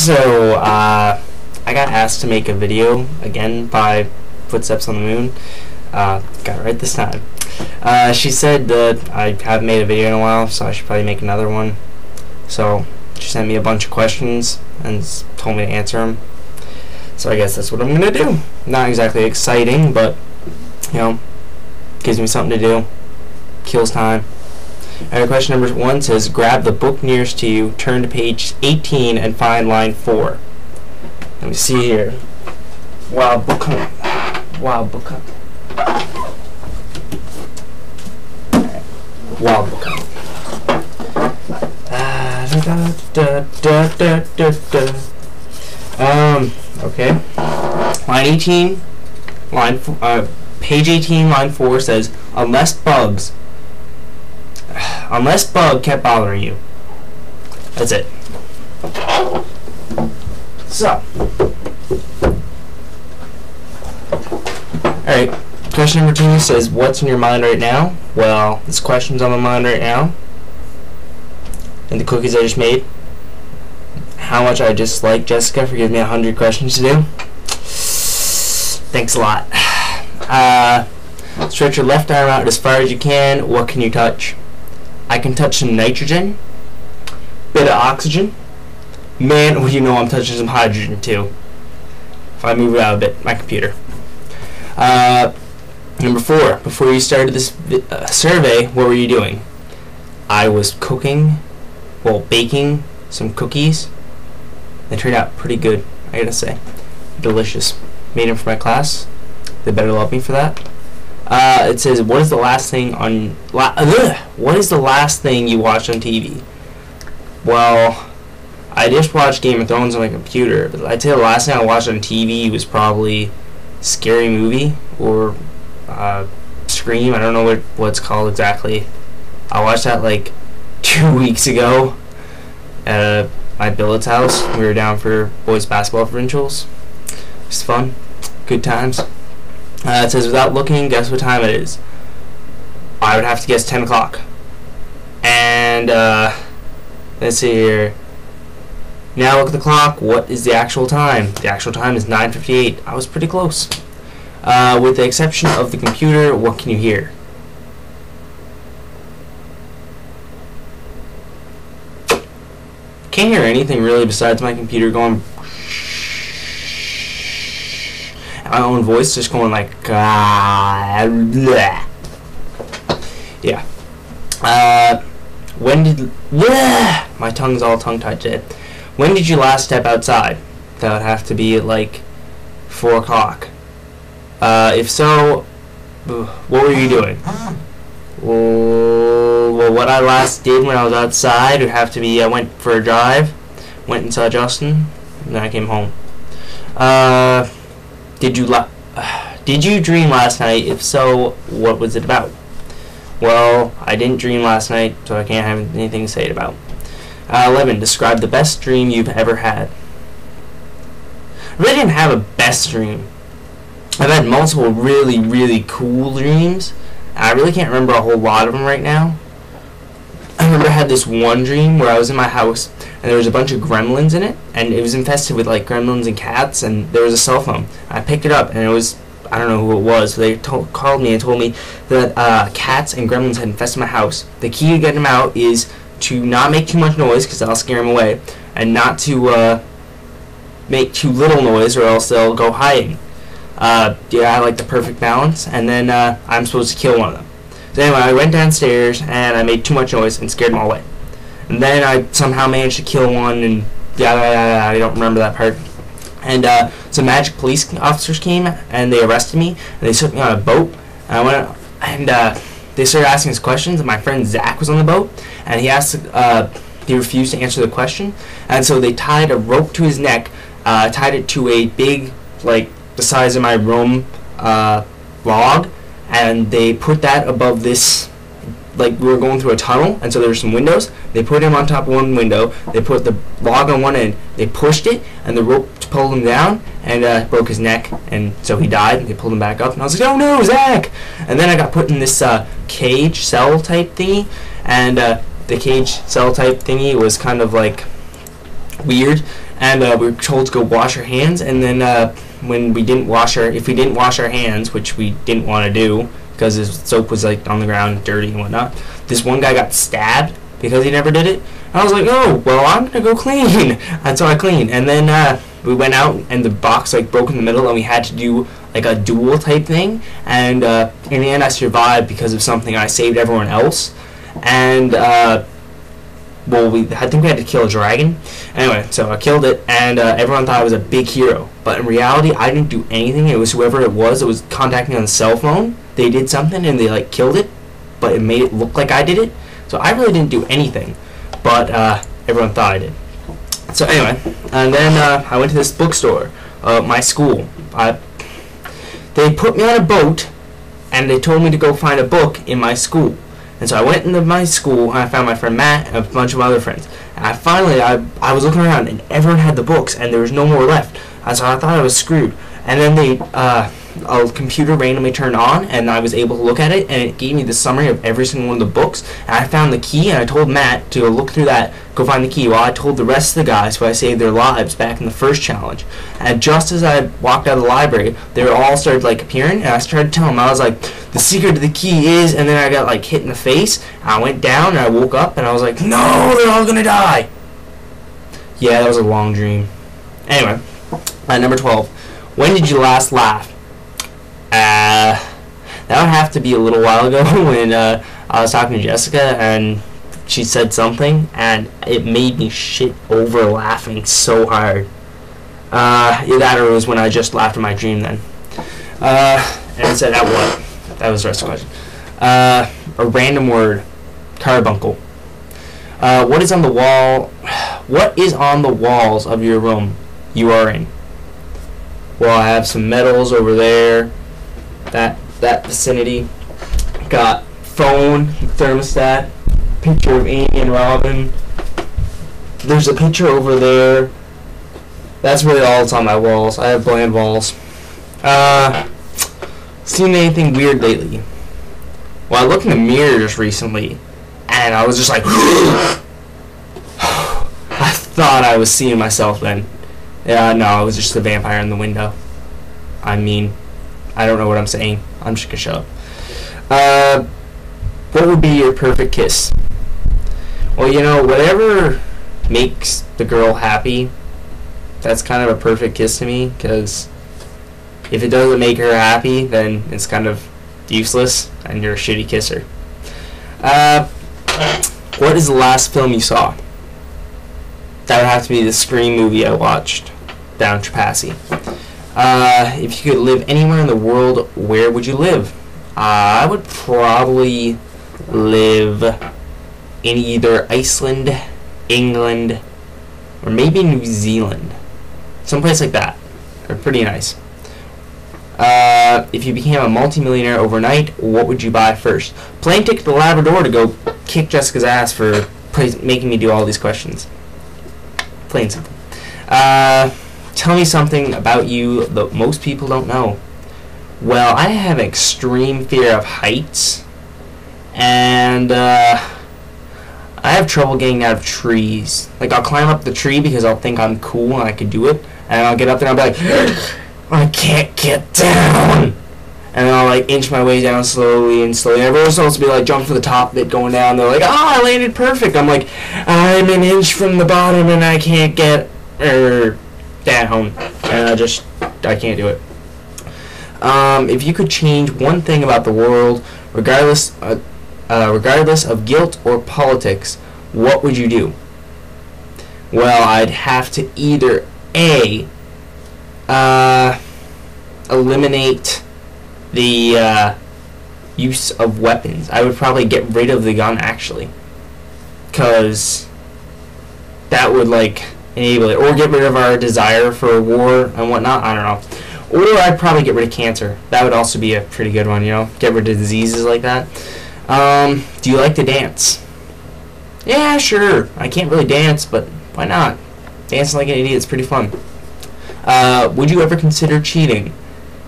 So, I got asked to make a video again by Footsteps on the Moon. Got it right this time. She said that I haven't made a video in a while, so I should probably make another one. So, she sent me a bunch of questions and told me to answer them. So I guess that's what I'm gonna do. Not exactly exciting, but, you know, gives me something to do. Kills time. Alright, question number 1 says, grab the book nearest to you, turn to page 18, and find line 4. Let me see here. Wow, book hunt. Wow, book hunt. Wow, book hunt. Okay. Line 18, page 18, line 4 says, unless bug kept bothering you. That's it. So, alright, question number 2 says, what's in your mind right now? Well, this question's on my mind right now. And the cookies I just made. How much I dislike Jessica for giving me 100 questions to do. Thanks a lot. Stretch your left arm out as far as you can. What can you touch? I can touch some nitrogen, bit of oxygen. Man, well, you know I'm touching some hydrogen too. If I move it out a bit, my computer. Number 4, before you started this survey, what were you doing? I was baking some cookies. They turned out pretty good, I gotta say. Delicious. Made them for my class. They better love me for that. It says, what is the last thing you watched on TV? Well, I just watched Game of Thrones on my computer, but I'd say the last thing I watched on TV was probably Scary Movie or Scream. I don't know what it's called exactly. I watched that like 2 weeks ago at my billet's house. We were down for boys basketball provincials. It's fun. Good times. It says, without looking, guess what time it is? I would have to guess 10 o'clock. And, let's see here. Now look at the clock. What is the actual time? The actual time is 9:58. I was pretty close. With the exception of the computer, what can you hear? Can't hear anything really besides my computer going. My own voice just going like, bleh. Yeah. When did, bleh, my tongue's all tongue-tied today. When did you last step outside? That would have to be at like 4 o'clock. If so, what were you doing? Well, what I last did when I was outside would have to be, I went for a drive, went and saw Justin, and then I came home. Did you dream last night? If so, what was it about? Well, I didn't dream last night, so I can't have anything to say it about. 11. Describe the best dream you've ever had. I really didn't have a best dream. I've had multiple really, really cool dreams. I really can't remember a whole lot of them right now. I remember I had this one dream where I was in my house and there was a bunch of gremlins in it, and it was infested with like gremlins and cats, and there was a cell phone. I picked it up and it was, I don't know who it was, but they called me and told me that cats and gremlins had infested my house. The key to getting them out is to not make too much noise, because that'll scare them away, and not to make too little noise or else they'll go hiding. Yeah, I like the perfect balance, and then I'm supposed to kill one of them. So anyway, I went downstairs and I made too much noise and scared them all away. And then I somehow managed to kill one, and I don't remember that part. And some magic police officers came and they arrested me, and they took me on a boat. And I went and they started asking us questions, and my friend Zach was on the boat, and he refused to answer the question, and so they tied a rope to his neck, tied it to a big, like the size of my room log, and they put that above this, like we were going through a tunnel, and so there were some windows. They put him on top of one window, they put the log on one end, they pushed it, and the rope pulled him down, and broke his neck, and so he died, and they pulled him back up, and I was like, oh no, Zach! And then I got put in this cage cell type thingy, and the cage cell type thingy was kind of like weird, and we were told to go wash our hands, and then when if we didn't wash our hands, which we didn't want to do because the soap was like on the ground, dirty and whatnot, this one guy got stabbed because he never did it. And I was like, oh, well, I'm gonna go clean. And so I cleaned, and then we went out, and the box like broke in the middle, and we had to do like a duel type thing, and in the end I survived because of something. I saved everyone else, and I think we had to kill a dragon. Anyway, so I killed it, and everyone thought I was a big hero. But in reality, I didn't do anything. It was whoever it was that was contacting me on the cell phone. They did something, and they like killed it, but it made it look like I did it. So I really didn't do anything, but everyone thought I did. So anyway, and then I went to this bookstore, my school. They put me on a boat, and they told me to go find a book in my school. And so I went into my school, and I found my friend Matt and a bunch of other friends. And I was looking around, and everyone had the books, and there was no more left. And so I thought I was screwed. And then a computer randomly turned on, and I was able to look at it, and it gave me the summary of every single one of the books. And I found the key, and I told Matt to look through that, go find the key, while I told the rest of the guys who I saved their lives back in the first challenge. And just as I walked out of the library, they all started like appearing, and I started telling them, I was like, the secret to the key is, and then I got like hit in the face, and I went down, and I woke up, and I was like, no, they're all gonna die. Yeah, that was a long dream. Anyway, number 12. When did you last laugh? That would have to be a little while ago when I was talking to Jessica, and she said something, and it made me shit over laughing so hard. Either that or it was when I just laughed in my dream then. And it said, at what? That was the rest of the question. A random word. Carbuncle. What is on the wall? What is on the walls of your room you are in? Well, I have some medals over there. That vicinity. Got phone, thermostat, picture of Amy and Robin. There's a picture over there. That's really all that's on my walls. I have bland walls. Seen anything weird lately? Well, I looked in the mirror just recently, and I was just like, I thought I was seeing myself then. Yeah, no, it was just the vampire in the window. I mean, I don't know what I'm saying. I'm just gonna shut up. What would be your perfect kiss? Well, you know, whatever makes the girl happy, that's kind of a perfect kiss to me, because if it doesn't make her happy, then it's kind of useless, and you're a shitty kisser. What is the last film you saw? That would have to be the Scream movie I watched down in Trepassey. If you could live anywhere in the world, where would you live? I would probably live in either Iceland, England, or maybe New Zealand. Someplace like that. They're pretty nice. If you became a multimillionaire overnight, what would you buy first? Plane ticket to Labrador to go kick Jessica's ass for making me do all these questions. Plain simple. Tell me something about you that most people don't know. Well, I have an extreme fear of heights, and I have trouble getting out of trees. Like, I'll climb up the tree because I'll think I'm cool and I can do it, and I'll get up there and I'll be like, I can't get down! And then I'll like inch my way down slowly and slowly. Everyone's supposed to be like jump for the top bit going down. They're like, oh, I landed perfect. I'm like, I'm an inch from the bottom and I can't get down. And I can't do it. If you could change one thing about the world, regardless of guilt or politics, what would you do? Well, I'd have to either eliminate the use of weapons. I would probably get rid of the gun, actually, because that would like enable it, or get rid of our desire for war and whatnot. I don't know. Or I'd probably get rid of cancer. That would also be a pretty good one, you know, get rid of diseases like that. Do you like to dance? Yeah, sure. I can't really dance, but why not? Dancing like an idiot is pretty fun. Would you ever consider cheating?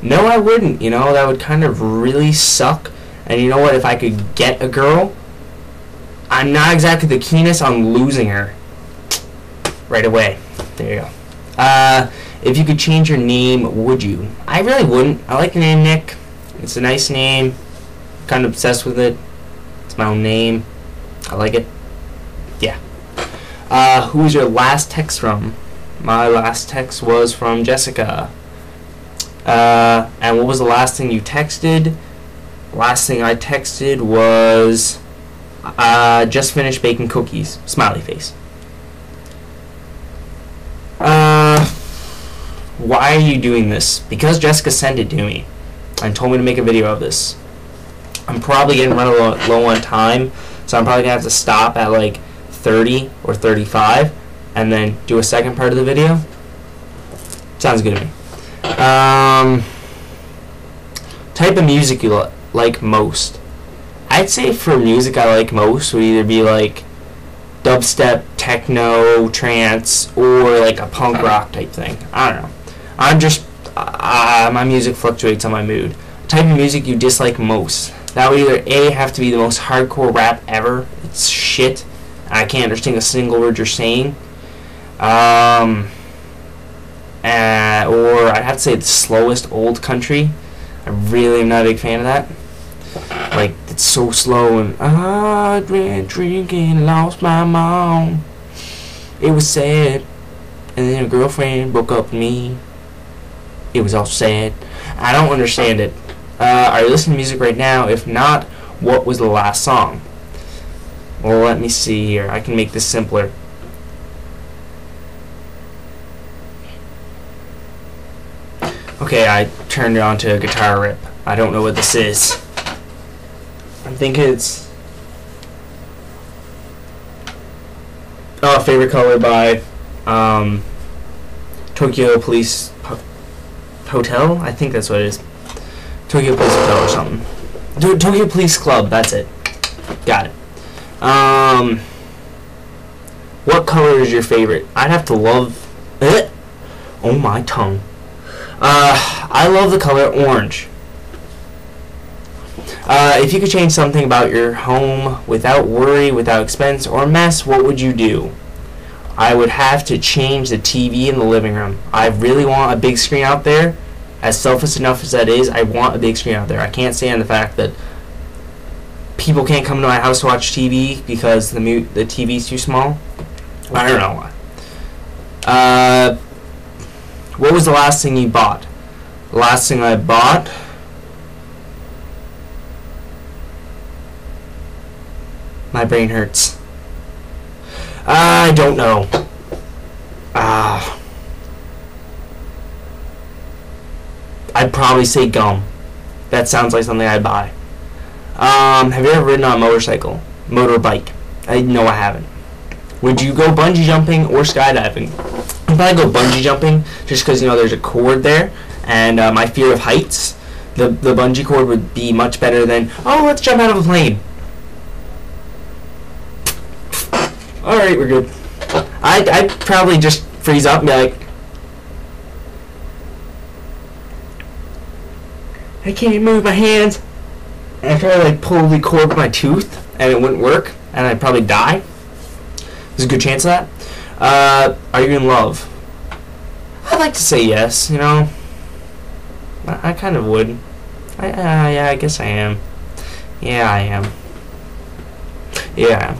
No, I wouldn't. You know, that would kind of really suck. And you know what? If I could get a girl, I'm not exactly the keenest on losing her. right away. There you go. If you could change your name, would you? I really wouldn't. I like the name Nick. It's a nice name. Kind of obsessed with it. It's my own name. I like it. Yeah. Who was your last text from? My last text was from Jessica. And what was the last thing you texted? Last thing I texted was just finished baking cookies. Smiley face. Why are you doing this? Because Jessica sent it to me and told me to make a video of this. I'm probably getting run low on time, so I'm probably gonna have to stop at like 30 or 35 and then do a second part of the video. Sounds good to me. Type of music you like most. I'd say for music I like most would either be like dubstep, techno, trance, or like a punk rock type thing. I don't know. My music fluctuates on my mood. Type of music you dislike most. That would either A, have to be the most hardcore rap ever. It's shit. I can't understand a single word you're saying. Or I'd have to say the slowest old country. I really am not a big fan of that. Like, it's so slow and I've been drinking, lost my mom. It was sad. And then a girlfriend broke up with me. It was all sad. I don't understand it. Are you listening to music right now? If not, what was the last song? Well, let me see here. I can make this simpler. Okay, I turned it on to a guitar rip. I don't know what this is. I think it's Favorite Color by Tokyo Police Hotel? I think that's what it is. Tokyo Police Hotel or something. Tokyo Police Club, that's it. Got it. What color is your favorite? I'd have to love it. Oh, my tongue. I love the color orange. If you could change something about your home without worry, without expense or mess, what would you do? I would have to change the TV in the living room. I really want a big screen out there. As selfish enough as that is, I want a big screen out there. I can't stand the fact that people can't come to my house to watch TV because the TV's too small. I don't know why. What was the last thing you bought? The last thing I bought? My brain hurts. I don't know. I'd probably say gum. That sounds like something I'd buy. Have you ever ridden on a motorcycle? Motorbike? No, I haven't. Would you go bungee jumping or skydiving? I'd probably go bungee jumping just because, you know, there's a cord there, and my fear of heights, the bungee cord would be much better than, oh, let's jump out of a plane. Alright, we're good. I'd probably just freeze up and be like, I can't move my hands. And I'd try to like pull the cord with my tooth and it wouldn't work and I'd probably die. There's a good chance of that. Are you in love? I'd like to say yes, you know. I kind of would. Yeah, I guess I am. Yeah, I am. Yeah.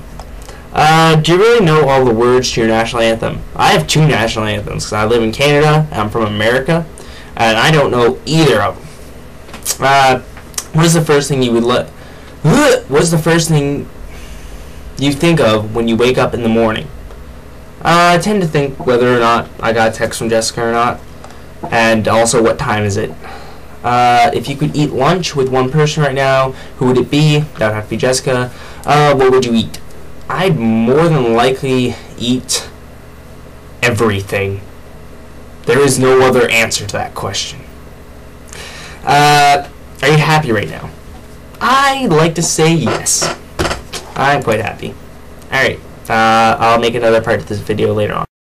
Do you really know all the words to your national anthem? I have two national anthems because I live in Canada and I'm from America, and I don't know either of them. What is the first thing you would what's the first thing you think of when you wake up in the morning? I tend to think whether or not I got a text from Jessica or not, and also what time is it. If you could eat lunch with one person right now, who would it be? That would have to be Jessica. What would you eat? I'd more than likely eat everything. There is no other answer to that question. Are you happy right now? I'd like to say yes. I'm quite happy. Alright, I'll make another part of this video later on.